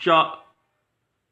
4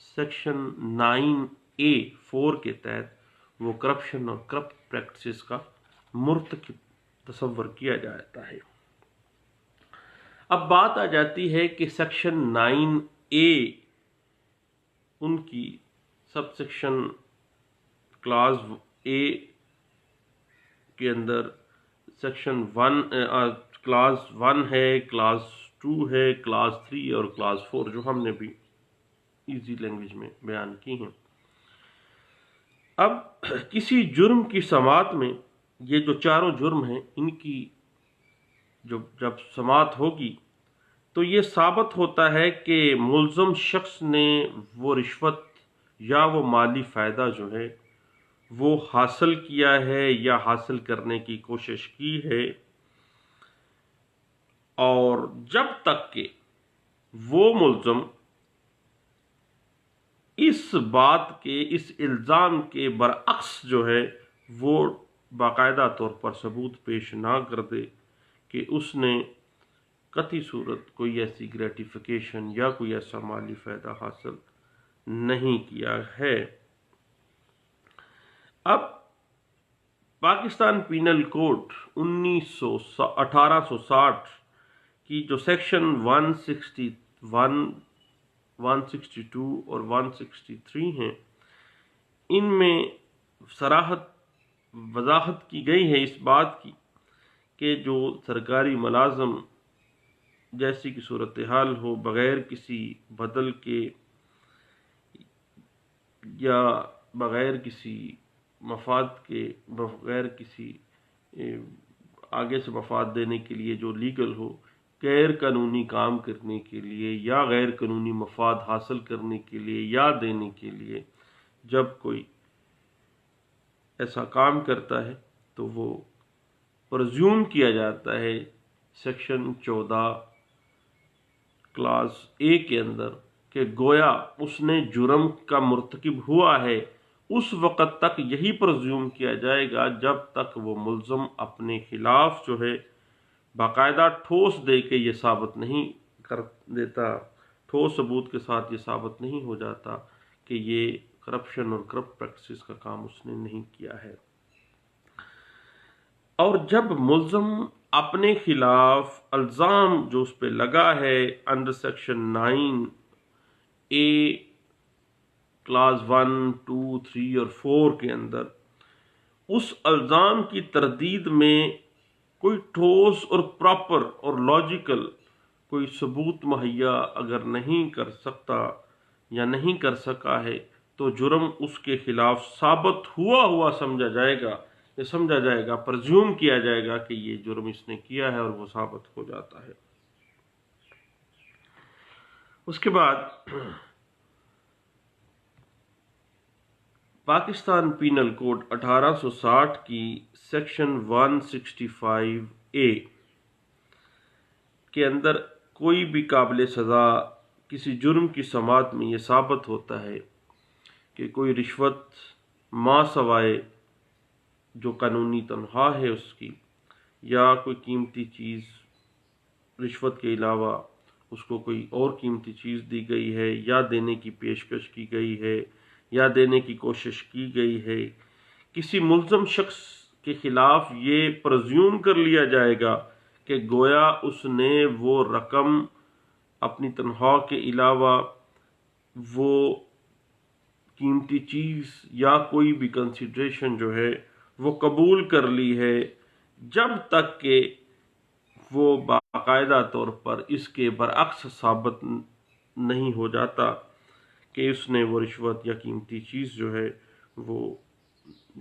section 9A(4) کے تحت وہ کرپشن اور کرپٹ پریکٹسز کا مرتکب تصور کیا جاتا ہے۔ اب بات آ جاتی ہے کہ سیکشن 9A ان کی سب سیکشن کلاز A کے اندر سیکشن 1 کلاس 1 ہے، کلاس 2 ہے، کلاس 3 اور کلاس 4 جو ہم نے بھی ایزی لینگویج میں بیان کی ہیں۔ اب کسی جرم کی سماعت میں یہ جو چاروں جرم ہیں ان کی جب سماعت ہوگی تو یہ ثابت ہوتا ہے کہ ملزم شخص نے وہ رشوت یا وہ مالی فائدہ جو ہے وہ حاصل کیا ہے یا حاصل کرنے کی کوشش کی ہے، اور جب تک کہ وہ ملزم اس بات کے، اس الزام کے برعکس جو ہے وہ باقاعدہ طور پر ثبوت پیش نہ کر دے کہ اس نے قطعی صورت کوئی ایسی گریٹیفیکیشن یا کوئی ایسا مالی فائدہ حاصل نہیں کیا ہے۔ اب پاکستان پینل کوڈ 1860 کی جو سیکشن 161، 162 اور 163 ہیں، ان میں وضاحت کی گئی ہے اس بات کی کہ جو سرکاری ملازم جیسی کی صورتحال ہو، بغیر کسی بدل کے یا بغیر کسی مفاد کے، بغیر کسی آگے سے مفاد دینے کے لیے جو لیگل ہو، غیر قانونی کام کرنے کے لیے یا غیر قانونی مفاد حاصل کرنے کے لیے یا دینے کے لیے جب کوئی ایسا کام کرتا ہے تو وہ پرزیوم کیا جاتا ہے سیکشن 14 کلاس A کے اندر کہ گویا اس نے جرم کا مرتکب ہوا ہے۔ اس وقت تک یہی پرزیوم کیا جائے گا جب تک وہ ملزم اپنے خلاف جو ہے باقاعدہ ٹھوس دے کے یہ ثابت نہیں کر دیتا، ٹھوس ثبوت کے ساتھ یہ ثابت نہیں ہو جاتا کہ یہ کرپشن اور کرپٹ پریکٹسز کا کام اس نے نہیں کیا ہے۔ اور جب ملزم اپنے خلاف الزام جو اس پہ لگا ہے انڈر سیکشن 9A کلاس 1، 2، 3 اور 4 کے اندر اس الزام کی تردید میں کوئی ٹھوس اور پراپر اور لاجیکل کوئی ثبوت مہیا اگر نہیں کر سکتا یا نہیں کر سکا ہے تو جرم اس کے خلاف ثابت ہوا سمجھا جائے گا، پرزیوم کیا جائے گا کہ یہ جرم اس نے کیا ہے اور وہ ثابت ہو جاتا ہے۔ اس کے بعد پاکستان پینل کوڈ 1860 کی سیکشن 165A کے اندر کوئی بھی قابل سزا کسی جرم کی سماعت میں یہ ثابت ہوتا ہے کہ کوئی رشوت ما سوائے جو قانونی تنخواہ ہے اس کی، یا کوئی قیمتی چیز رشوت کے علاوہ اس کو کوئی اور قیمتی چیز دی گئی ہے یا دینے کی پیشکش کی گئی ہے یا دینے کی کوشش کی گئی ہے، کسی ملزم شخص کے خلاف یہ پرزیوم کر لیا جائے گا کہ گویا اس نے وہ رقم اپنی تنخواہ کے علاوہ وہ قیمتی چیز یا کوئی بھی کنسیڈریشن جو ہے وہ قبول کر لی ہے، جب تک کہ وہ باقاعدہ طور پر اس کے برعکس ثابت نہیں ہو جاتا کہ اس نے وہ رشوت یا قیمتی چیز جو ہے وہ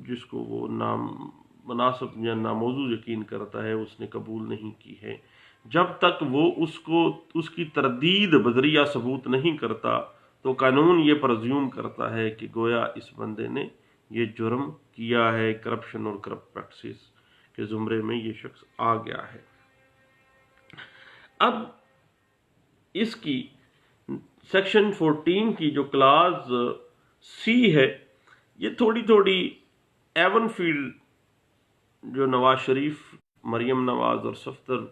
جس کو وہ نامناسب یا ناموضوع یقین کرتا ہے اس نے قبول نہیں کی ہے، جب تک وہ اس کی تردید بذریعہ ثبوت نہیں کرتا تو قانون یہ پرزیوم کرتا ہے کہ گویا اس بندے نے یہ جرم کیا ہے، کرپشن اور کرپٹ پریکٹسز کے زمرے میں یہ شخص آ گیا ہے۔ اب اس کی سیکشن 14 کی جو کلاس C ہے، یہ تھوڑی ایون فیلڈ جو نواز شریف، مریم نواز اور صفدر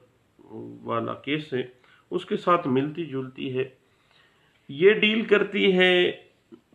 والا کیس ہے اس کے ساتھ ملتی جلتی ہے۔ یہ ڈیل کرتی ہے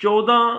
14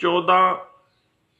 14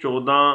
14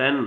10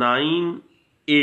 9A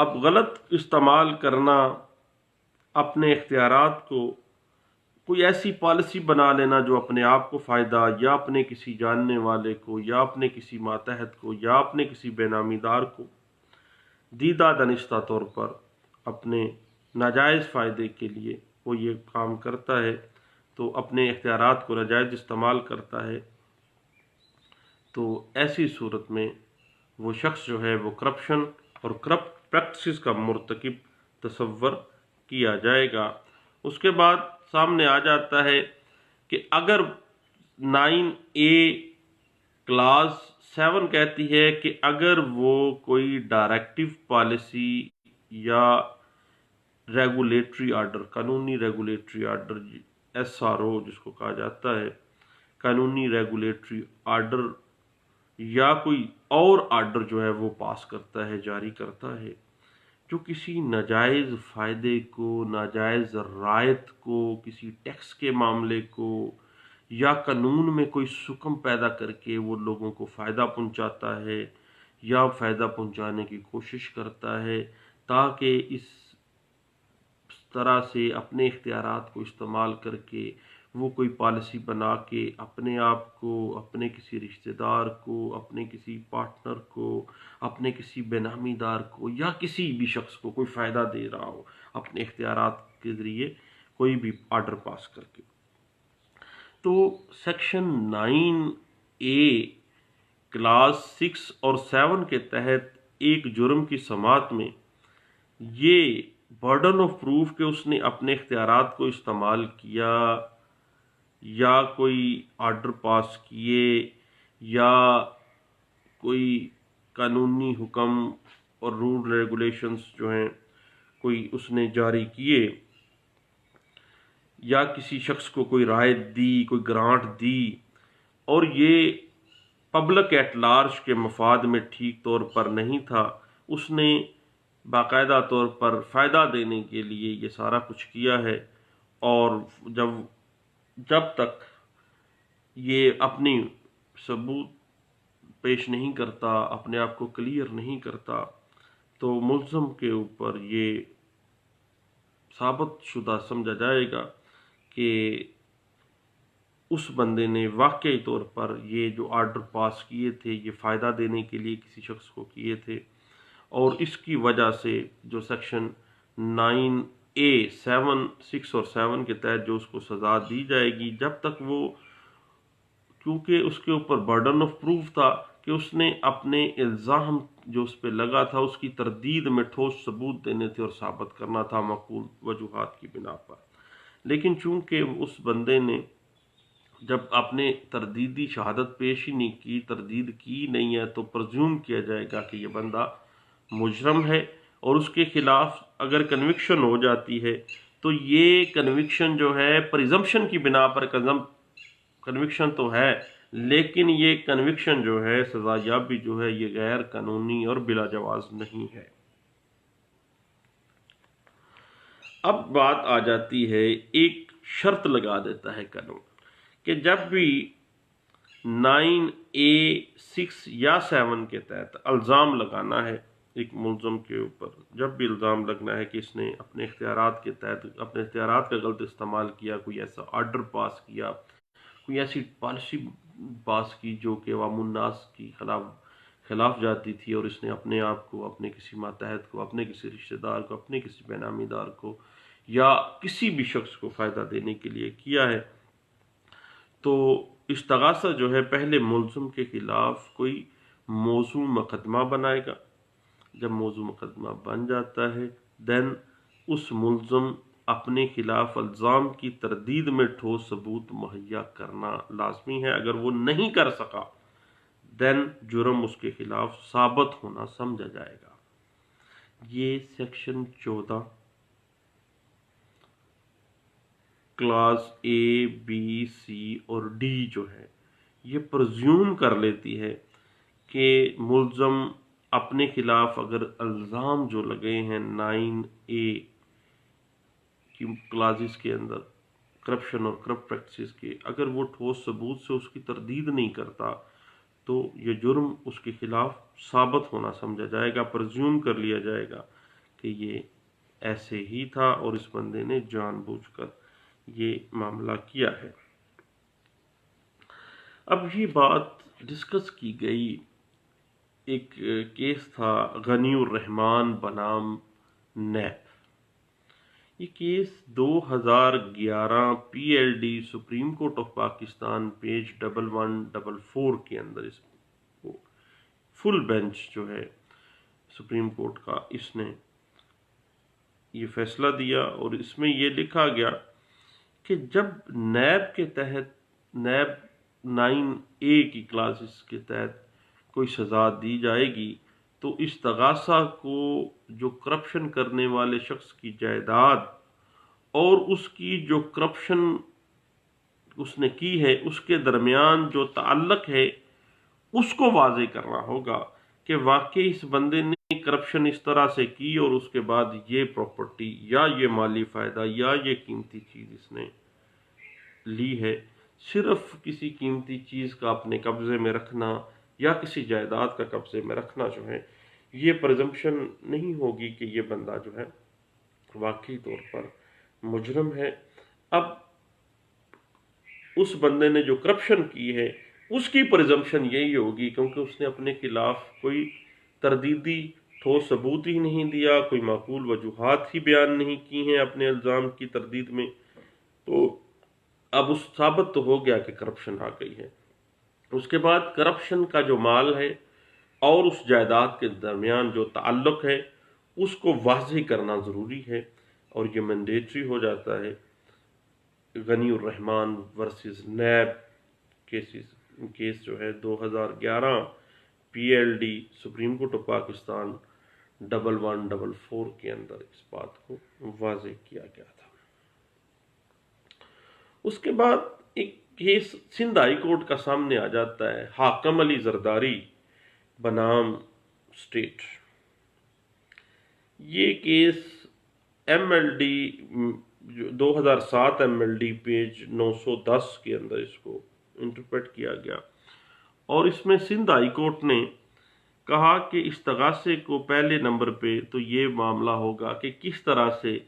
اب غلط استعمال کرنا، اپنے اختیارات کو کوئی ایسی پالیسی بنا لینا جو اپنے آپ کو فائدہ، یا اپنے کسی جاننے والے کو، یا اپنے کسی ماتحت کو، یا اپنے کسی بے نامی دار کو دیدہ دانستہ طور پر اپنے ناجائز فائدے کے لیے وہ یہ کام کرتا ہے، تو اپنے اختیارات کو ناجائز استعمال کرتا ہے، تو ایسی صورت میں وہ شخص جو ہے وہ کرپشن اور کرپٹ پریکٹسز کا مرتکب تصور کیا جائے گا۔ اس کے بعد سامنے آ جاتا ہے کہ اگر 9A کلاس 7 کہتی ہے کہ اگر وہ کوئی ڈائریکٹو پالیسی یا ریگولیٹری آرڈر، قانونی ریگولیٹری آرڈر، SRO جس کو کہا جاتا ہے، قانونی ریگولیٹری آرڈر یا کوئی اور آرڈر جو ہے وہ پاس کرتا ہے، جاری کرتا ہے، جو کسی ناجائز فائدے کو، ناجائز رعایت کو، کسی ٹیکس کے معاملے کو، یا قانون میں کوئی سکم پیدا کر کے وہ لوگوں کو فائدہ پہنچاتا ہے یا فائدہ پہنچانے کی کوشش کرتا ہے، تاکہ اس طرح سے اپنے اختیارات کو استعمال کر کے وہ کوئی پالیسی بنا کے اپنے آپ کو، اپنے کسی رشتہ دار کو، اپنے کسی پارٹنر کو، اپنے کسی بے نامی دار کو، یا کسی بھی شخص کو کوئی فائدہ دے رہا ہو اپنے اختیارات کے ذریعے کوئی بھی آرڈر پاس کر کے۔ تو سیکشن 9A کلاس 6 اور 7 کے تحت ایک جرم کی سماعت میں یہ برڈن آف پروف کہ اس نے اپنے اختیارات کو استعمال کیا یا کوئی آرڈر پاس کیے یا کوئی قانونی حکم اور رول ریگولیشنز جو ہیں کوئی اس نے جاری کیے، یا کسی شخص کو کوئی رعایت دی، کوئی گرانٹ دی، اور یہ پبلک ایٹ لارج کے مفاد میں ٹھیک طور پر نہیں تھا، اس نے باقاعدہ طور پر فائدہ دینے کے لیے یہ سارا کچھ کیا ہے، اور جب تک یہ اپنی ثبوت پیش نہیں کرتا، اپنے آپ کو کلیئر نہیں کرتا، تو ملزم کے اوپر یہ ثابت شدہ سمجھا جائے گا کہ اس بندے نے واقعی طور پر یہ جو آرڈر پاس کیے تھے یہ فائدہ دینے کے لیے کسی شخص کو کیے تھے، اور اس کی وجہ سے جو سیکشن 9A 6 اور 7 کے تحت جو اس کو سزا دی جائے گی، جب تک وہ، کیونکہ اس کے اوپر برڈن آف پروف تھا کہ اس نے اپنے الزام جو اس پہ لگا تھا اس کی تردید میں ٹھوس ثبوت دینے تھے اور ثابت کرنا تھا معقول وجوہات کی بنا پر، لیکن چونکہ اس بندے نے جب اپنے تردیدی شہادت پیش ہی نہیں کی، تردید کی نہیں ہے، تو پرزیوم کیا جائے گا کہ یہ بندہ مجرم ہے، اور اس کے خلاف اگر کنوکشن ہو جاتی ہے تو یہ کنوکشن جو ہے پریزمپشن کی بنا پر کنوکشن تو ہے، لیکن یہ کنوکشن جو ہے، سزا یابی جو ہے، یہ غیر قانونی اور بلا جواز نہیں ہے۔ اب بات آ جاتی ہے، ایک شرط لگا دیتا ہے قانون کہ جب بھی 9A 6 یا 7 کے تحت الزام لگانا ہے ایک ملزم کے اوپر، جب بھی الزام لگنا ہے کہ اس نے اپنے اختیارات کے تحت اپنے اختیارات کا غلط استعمال کیا، کوئی ایسا آرڈر پاس کیا، کوئی ایسی پالیسی پاس کی جو کہ عوام الناس کی خلاف جاتی تھی، اور اس نے اپنے آپ کو، اپنے کسی ماتحت کو، اپنے کسی رشتہ دار کو، اپنے کسی بے نامی دار کو یا کسی بھی شخص کو فائدہ دینے کے لیے کیا ہے، تو استغاثہ جو ہے پہلے ملزم کے خلاف کوئی موضوع مقدمہ بنائے گا۔ جب موضوع مقدمہ بن جاتا ہے دین اس ملزم اپنے خلاف الزام کی تردید میں ٹھوس ثبوت مہیا کرنا لازمی ہے۔ اگر وہ نہیں کر سکا دین جرم اس کے خلاف ثابت ہونا سمجھا جائے گا۔ یہ section 14 class A B C اور D جو ہے یہ پرزیوم کر لیتی ہے کہ ملزم اپنے خلاف اگر الزام جو لگے ہیں 9A کی کلازز کے اندر کرپشن اور کرپٹ پریکٹسز کے، اگر وہ ٹھوس ثبوت سے اس کی تردید نہیں کرتا تو یہ جرم اس کے خلاف ثابت ہونا سمجھا جائے گا، پرزیوم کر لیا جائے گا کہ یہ ایسے ہی تھا اور اس بندے نے جان بوجھ کر یہ معاملہ کیا ہے۔ اب یہ بات ڈسکس کی گئی، ایک کیس تھا غنی الرحمان بنام نیب۔ یہ case 2011 PLD supreme court of Pakistan page 1144 کے اندر اس کو فل بینچ جو ہے سپریم کورٹ کا، اس نے یہ فیصلہ دیا اور اس میں یہ لکھا گیا کہ جب نیب کے تحت نیب 9A کی کلاسز کے تحت کوئی سزا دی جائے گی تو استغاثہ کو جو کرپشن کرنے والے شخص کی جائیداد اور اس کی جو کرپشن اس نے کی ہے اس کے درمیان جو تعلق ہے اس کو واضح کرنا ہوگا کہ واقعی اس بندے نے کرپشن اس طرح سے کی اور اس کے بعد یہ پراپرٹی یا یہ مالی فائدہ یا یہ قیمتی چیز اس نے لی ہے۔ صرف کسی قیمتی چیز کا اپنے قبضے میں رکھنا یا کسی جائیداد کا قبضے میں رکھنا جو ہے یہ پرزمپشن نہیں ہوگی کہ یہ بندہ جو ہے واقعی طور پر مجرم ہے۔ اب اس بندے نے جو کرپشن کی ہے اس کی پرزمپشن یہی ہوگی کیونکہ اس نے اپنے خلاف کوئی تردیدی ٹھوس ثبوت ہی نہیں دیا، کوئی معقول وجوہات ہی بیان نہیں کی ہیں اپنے الزام کی تردید میں، تو اب اس ثابت تو ہو گیا کہ کرپشن آ گئی ہے۔ اس کے بعد کرپشن کا جو مال ہے اور اس جائیداد کے درمیان جو تعلق ہے اس کو واضح کرنا ضروری ہے اور یہ مینڈیٹری ہو جاتا ہے۔ غنی الرحمان ورسز نیب کیس جو ہے 2011 PLD supreme court of Pakistan 1144 کے اندر اس بات کو واضح کیا گیا تھا۔ اس کے بعد ایک کیس سندھ ہائی کورٹ کا سامنے آ جاتا ہے، حاکم علی زرداری بنام اسٹیٹ۔ یہ کیس MLD 2007 MLD پیج 910 کے اندر اس کو انٹرپریٹ کیا گیا اور اس میں سندھ ہائی کورٹ نے کہا کہ استغاثے کو پہلے نمبر پہ تو یہ معاملہ ہوگا کہ کس طرح سے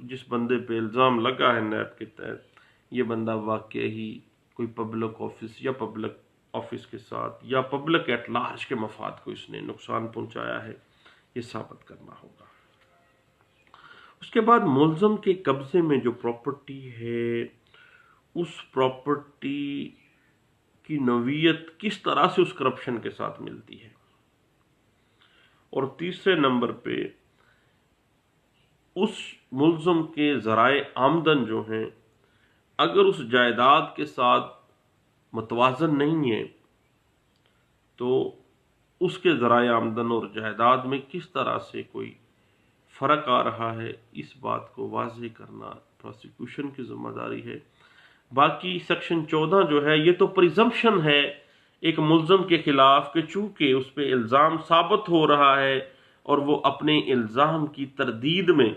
جس بندے پہ الزام لگا ہے نیب کے تحت یہ بندہ واقعی ہی کوئی پبلک آفس یا پبلک آفس کے ساتھ یا پبلک ایٹ لارج کے مفاد کو اس نے نقصان پہنچایا ہے، یہ ثابت کرنا ہوگا۔ اس کے بعد ملزم کے قبضے میں جو پراپرٹی ہے اس پراپرٹی کی نوعیت کس طرح سے اس کرپشن کے ساتھ ملتی ہے، اور تیسرے نمبر پہ اس ملزم کے ذرائع آمدن جو ہیں اگر اس جائیداد کے ساتھ متوازن نہیں ہے تو اس کے ذرائع آمدن اور جائیداد میں کس طرح سے کوئی فرق آ رہا ہے، اس بات کو واضح کرنا پروسیکیوشن کی ذمہ داری ہے۔ باقی سیکشن 14 جو ہے یہ تو پریزمپشن ہے ایک ملزم کے خلاف کہ چونکہ اس پہ الزام ثابت ہو رہا ہے اور وہ اپنے الزام کی تردید میں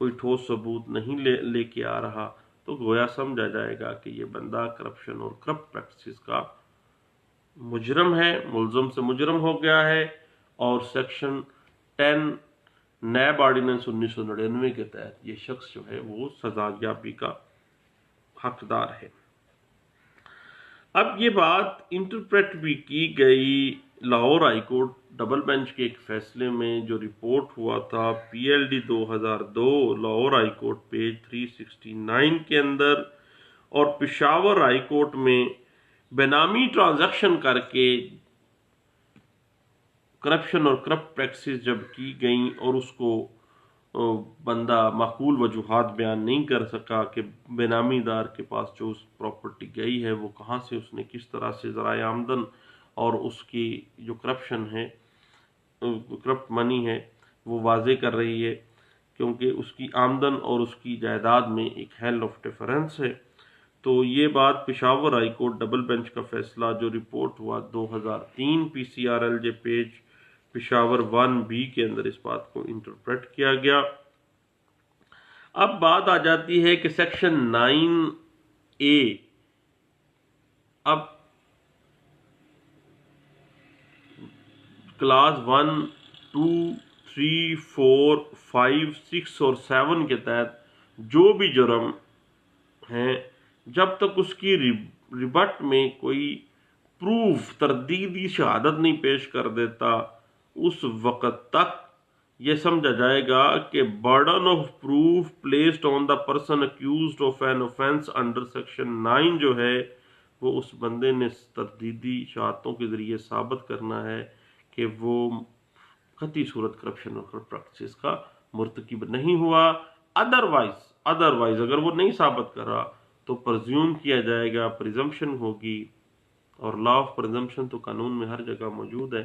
کوئی ٹھوس ثبوت نہیں لے کے آ رہا تو گویا سمجھا جائے گا کہ یہ بندہ کرپشن اور کرپٹ پریکٹسز کا مجرم ہے، ملزم سے مجرم ہو گیا ہے اور سیکشن 10 نیب آرڈیننس 1999 کے تحت یہ شخص جو ہے وہ سزا یابی کا حقدار ہے۔ اب یہ بات انٹرپریٹ بھی کی گئی Lahore high court double bench کے ایک فیصلے میں جو رپورٹ ہوا تھا PLD 2002 Lahore high court page 369 کے اندر، اور پشاور ہائی کورٹ میں بینامی ٹرانزیکشن کر کے کرپشن اور کرپٹ پریکٹسز جب کی گئیں اور اس کو بندہ معقول وجوہات بیان نہیں کر سکا کہ بے نامی دار کے پاس جو اس پراپرٹی گئی ہے وہ کہاں سے اس نے کس طرح سے ذرائع آمدن اور اس کی جو کرپشن ہے کرپٹ منی ہے وہ واضح کر رہی ہے، کیونکہ اس کی آمدن اور اس کی جائیداد میں ایک ہیل آف ڈیفرنس ہے۔ تو یہ بات Peshawar high court double bench کا فیصلہ جو رپورٹ ہوا 2003 PCRLJ پیج پشاور 1B کے اندر اس بات کو انٹرپریٹ کیا گیا۔ اب بات آ جاتی ہے کہ سیکشن 9A اب کلاس 1, 2, 3, 4, 5, 6 اور 7 کے تحت جو بھی جرم ہیں، جب تک اس کی ریبٹ میں کوئی پروف تردیدی شہادت نہیں پیش کر دیتا، اس وقت تک یہ سمجھا جائے گا کہ burden of proof placed on the person accused of an offence under section 9 جو ہے وہ اس بندے نے تردیدی شہادتوں کے ذریعے ثابت کرنا ہے کہ وہ قطعی صورت کرپشن اور کرپٹ پریکٹسز کا مرتکب نہیں ہوا۔ ادروائز اگر وہ نہیں ثابت کرا تو پرزیوم کیا جائے گا، پریزمپشن ہوگی، اور لا آف پریزمپشن تو قانون میں ہر جگہ موجود ہے،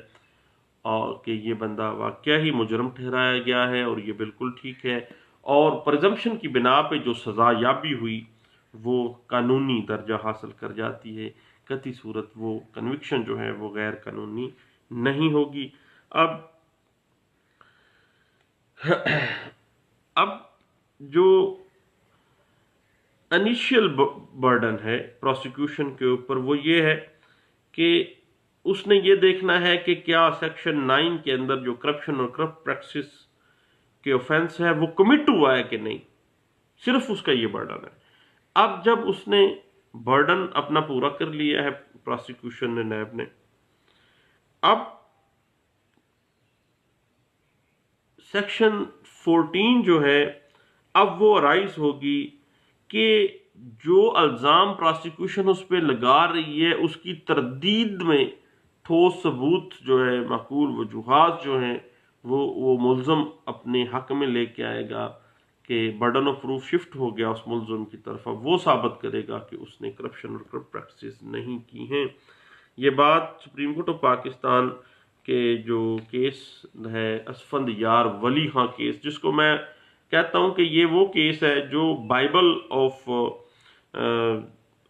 اور کہ یہ بندہ واقعہ ہی مجرم ٹھہرایا گیا ہے اور یہ بالکل ٹھیک ہے، اور پریزمپشن کی بنا پہ جو سزا یابی ہوئی وہ قانونی درجہ حاصل کر جاتی ہے، قطعی صورت وہ کنوکشن جو ہے وہ غیر قانونی نہیں ہوگی۔ اب جو انیشیل برڈن ہے پروسیکیوشن کے اوپر وہ یہ ہے کہ اس نے یہ دیکھنا ہے کہ کیا سیکشن 9 کے اندر جو کرپشن اور کرپٹ پریکٹسز کے اوفینس ہے وہ کمٹ ہوا ہے کہ نہیں، صرف اس کا یہ برڈن ہے۔ اب جب اس نے برڈن اپنا پورا کر لیا ہے پروسیکیوشن نے، نیب نے، اب سیکشن 14 جو ہے اب وہ رائز ہوگی کہ جو الزام پروسیکیوشن اس پہ لگا رہی ہے اس کی تردید میں ٹھوس ثبوت جو ہے، معقول وجوہات جو ہیں وہ ملزم اپنے حق میں لے کے آئے گا کہ برڈن آف پروف شفٹ ہو گیا اس ملزم کی طرف، وہ ثابت کرے گا کہ اس نے کرپشن اور کرپٹ پریکٹسز نہیں کی ہیں۔ یہ بات سپریم کورٹ آف پاکستان کے جو کیس ہے اسفند یار ولی خان کیس، جس کو میں کہتا ہوں کہ یہ وہ کیس ہے جو بائبل آف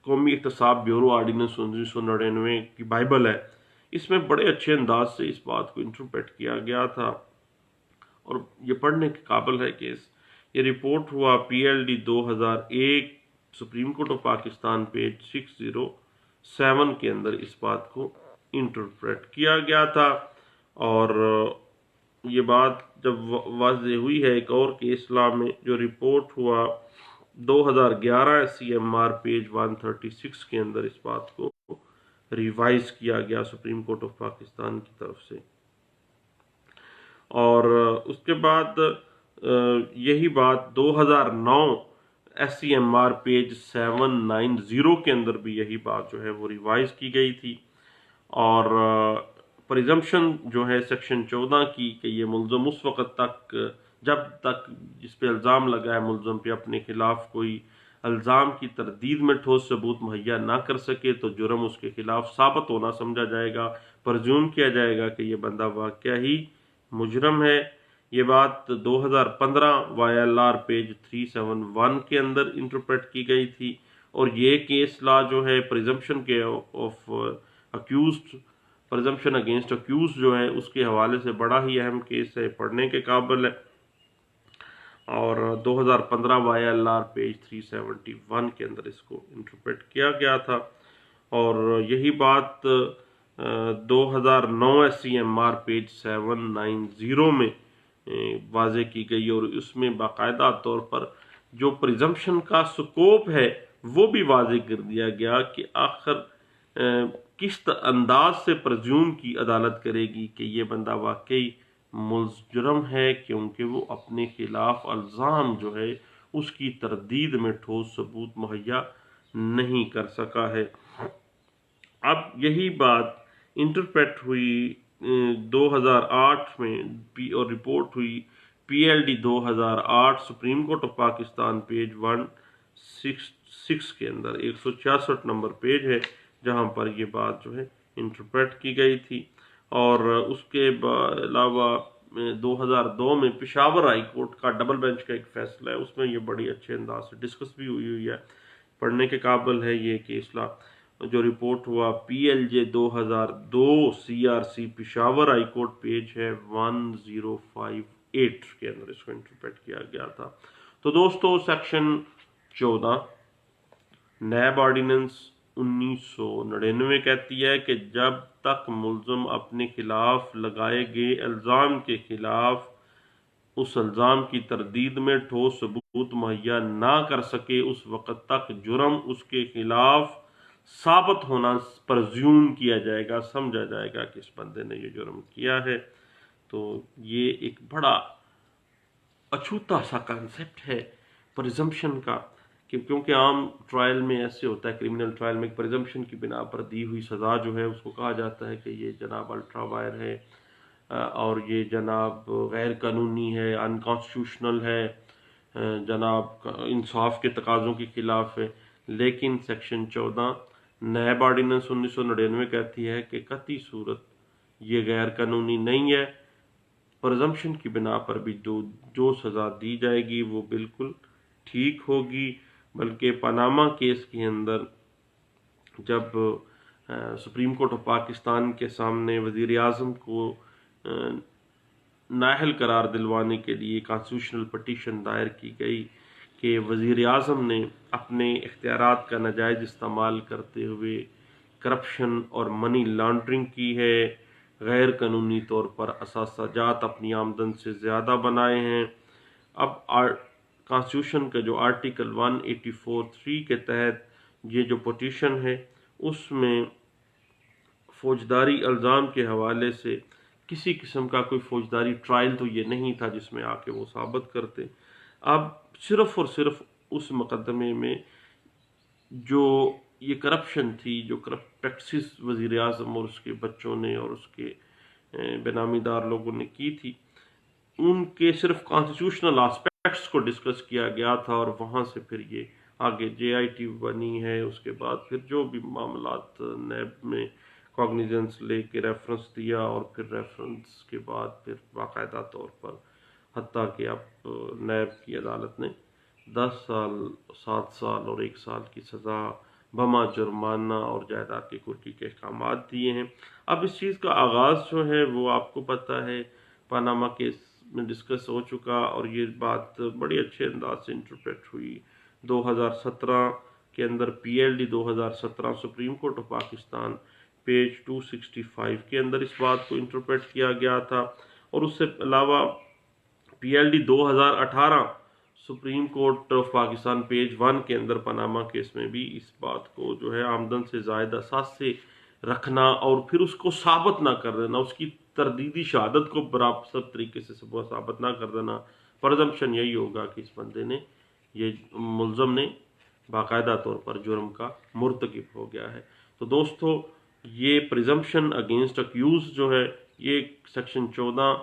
قومی احتساب بیورو آرڈیننس 1999 کی بائبل ہے، اس میں بڑے اچھے انداز سے اس بات کو انٹرپریٹ کیا گیا تھا اور یہ پڑھنے کے قابل ہے کیس۔ یہ رپورٹ ہوا PLD 2001 supreme court of Pakistan page 607 کے اندر اس بات کو انٹرپریٹ کیا گیا تھا، اور یہ بات جب واضح ہوئی ہے ایک اور کیس لا میں جو رپورٹ ہوا 2011 CMR پیج 136 کے اندر اس بات کو ریوائز کیا گیا سپریم کورٹ آف پاکستان کی طرف سے، اور اس کے بعد یہی بات 2009 SCMR پیج 790 کے اندر بھی یہی بات جو ہے وہ ریوائز کی گئی تھی، اور پریزمپشن جو ہے سیکشن 14 کی کہ یہ ملزم اس وقت تک جب تک جس پہ الزام لگا ہے ملزم پہ اپنے خلاف کوئی الزام کی تردید میں ٹھوس ثبوت مہیا نہ کر سکے تو جرم اس کے خلاف ثابت ہونا سمجھا جائے گا، پرزیوم کیا جائے گا کہ یہ بندہ واقعہ ہی مجرم ہے۔ یہ بات 2015 YLR پیج 371 کے اندر انٹرپریٹ کی گئی تھی، اور یہ کیس لا جو ہے پریزمپشن کے of accused, presumption against accuse جو ہے اس کے حوالے سے بڑا ہی اہم کیس ہے، پڑھنے کے قابل ہے، اور 2015 YLR پیج 371 کے اندر اس کو انٹرپریٹ کیا گیا تھا، اور یہی بات 2009 SCMR پیج 790 میں واضح کی گئی، اور اس میں باقاعدہ طور پر جو پریزمپشن کا سکوپ ہے وہ بھی واضح کر دیا گیا کہ آخر کس انداز سے پرزیوم کی عدالت کرے گی کہ یہ بندہ واقعی مجرم ہے، کیونکہ وہ اپنے خلاف الزام جو ہے اس کی تردید میں ٹھوس ثبوت مہیا نہیں کر سکا ہے۔ اب یہی بات انٹرپریٹ ہوئی 2008 میں اور رپورٹ ہوئی PLD 2008 supreme court of Pakistan page 166 کے اندر 166 نمبر پیج ہے جہاں پر یہ بات جو ہے انٹرپریٹ کی گئی تھی، اور اس کے علاوہ 2002 میں پشاور ہائی کورٹ کا ڈبل بینچ کا ایک فیصلہ ہے، اس میں یہ بڑی اچھے انداز سے ڈسکس بھی ہوئی ہے، پڑھنے کے قابل ہے یہ کیسلا جو رپورٹ ہوا PLJ 2002 CRC Peshawar high court page ہے 1058 کے اندر اس کو انٹرپریٹ کیا گیا تھا۔ تو دوستو سیکشن 14 نیب آرڈیننس 1999 کہتی ہے کہ جب تک ملزم اپنے خلاف لگائے گئے الزام کے خلاف اس الزام کی تردید میں ٹھوس ثبوت مہیا نہ کر سکے اس وقت تک جرم اس کے خلاف ثابت ہونا پرزیوم کیا جائے گا، سمجھا جائے گا کہ اس بندے نے یہ جرم کیا ہے۔ تو یہ ایک بڑا اچھوتا سا کانسیپٹ ہے پرزمپشن کا، کیونکہ عام ٹرائل میں ایسے ہوتا ہے، کرمنل ٹرائل میں پرزمپشن کی بنا پر دی ہوئی سزا جو ہے اس کو کہا جاتا ہے کہ یہ جناب الٹرا وائر ہے اور یہ جناب غیر قانونی ہے، انکانسٹیٹیوشنل ہے، جناب انصاف کے تقاضوں کے خلاف ہے۔ لیکن سیکشن 14 نیب آرڈیننس 1999 کہتی ہے کہ قطعی صورت یہ غیر قانونی نہیں ہے، پرزمپشن کی بنا پر بھی جو سزا دی جائے گی وہ بالکل ٹھیک ہوگی۔ بلکہ پاناما کیس کے اندر جب سپریم کورٹ آف پاکستان کے سامنے وزیر اعظم کو نااہل قرار دلوانے کے لیے کانسٹیٹیوشنل پٹیشن دائر کی گئی کہ وزیر اعظم نے اپنے اختیارات کا ناجائز استعمال کرتے ہوئے کرپشن اور منی لانڈرنگ کی ہے، غیر قانونی طور پر اثاثہ جات اپنی آمدن سے زیادہ بنائے ہیں۔ اب کانسٹیٹیوشن کا جو آرٹیکل 184(3) کے تحت یہ جو پٹیشن ہے اس میں فوجداری الزام کے حوالے سے کسی قسم کا کوئی فوجداری ٹرائل تو یہ نہیں تھا جس میں آ کے وہ ثابت کرتے۔ اب صرف اور صرف اس مقدمے میں جو یہ کرپشن تھی، جو کرپٹ پریکٹسز وزیر اعظم اور اس کے بچوں نے اور اس کے بینامی دار لوگوں نے کی تھی، ان کے صرف کانسٹیٹیوشنل آسپیکٹس کو ڈسکس کیا گیا تھا، اور وہاں سے پھر یہ آگے جے آئی ٹی بنی ہے۔ اس کے بعد پھر جو بھی معاملات نیب میں کاگنیزنس لے کے ریفرنس دیا، اور پھر ریفرنس کے بعد پھر باقاعدہ طور پر حتیٰ کہ اب نیب کی عدالت نے 10 سال 7 سال اور 1 سال کی سزا بما جرمانہ اور جائیداد کی کھرکی کے احکامات دیے ہیں۔ اب اس چیز کا آغاز جو ہے وہ آپ کو پتہ ہے پاناما کیس میں ڈسکس ہو چکا، اور یہ بات بڑی اچھے انداز سے انٹرپریٹ ہوئی 2017 کے اندر۔ P L D 2017 supreme court of Pakistan page 265 کے اندر اس بات کو انٹرپریٹ کیا گیا تھا، اور اس سے علاوہ پی L D 2018 supreme court of Pakistan page 1 کے اندر پاناما کیس میں بھی اس بات کو جو ہے آمدن سے زائد اثاثے رکھنا اور پھر اس کو ثابت نہ کر دینا، اس کی تردیدی شہادت کو برابر طریقے سے ثابت نہ کر دینا، پرزمپشن یہی ہوگا کہ اس بندے نے، یہ ملزم نے باقاعدہ طور پر جرم کا مرتکب ہو گیا ہے۔ تو دوستو، یہ پرزمپشن اگینسٹ اکیوز جو ہے یہ سیکشن 14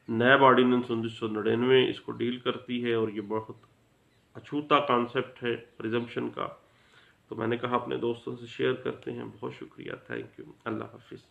نیب آرڈیننس 1999 اس کو ڈیل کرتی ہے، اور یہ بہت اچھوتا کانسیپٹ ہے پرزمپشن کا۔ تو میں نے کہا اپنے دوستوں سے شیئر کرتے ہیں۔ بہت شکریہ، تھینک یو، اللہ حافظ۔